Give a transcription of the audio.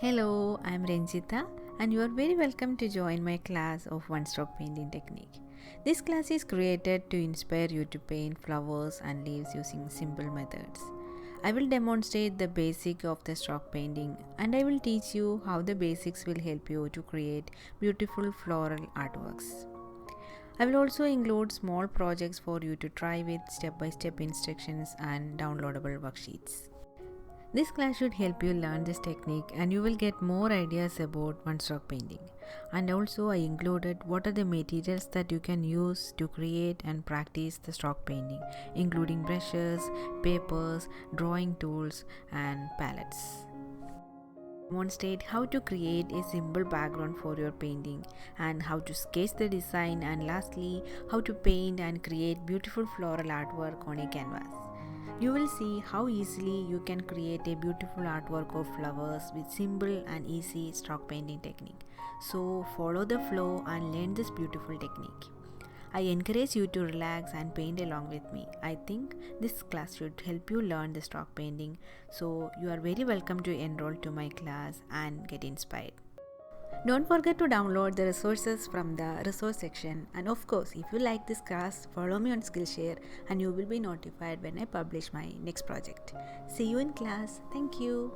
Hello, I am Renjitha and you are very welcome to join my class of one-stroke painting technique. This class is created to inspire you to paint flowers and leaves using simple methods. I will demonstrate the basic of the stroke painting and I will teach you how the basics will help you to create beautiful floral artworks. I will also include small projects for you to try with step-by-step instructions and downloadable worksheets. This class should help you learn this technique and you will get more ideas about one-stroke painting. And also I included what are the materials that you can use to create and practice the stroke painting, including brushes, papers, drawing tools and palettes. Demonstrate how to create a simple background for your painting and how to sketch the design, and lastly how to paint and create beautiful floral artwork on a canvas. You will see how easily you can create a beautiful artwork of flowers with simple and easy stroke painting technique. So follow the flow and learn this beautiful technique. I encourage you to relax and paint along with me. I think this class should help you learn the stroke painting. So you are very welcome to enroll to my class and get inspired. Don't forget to download the resources from the resource section, and of course if you like this class, follow me on Skillshare and you will be notified when I publish my next project. See you in class. Thank you.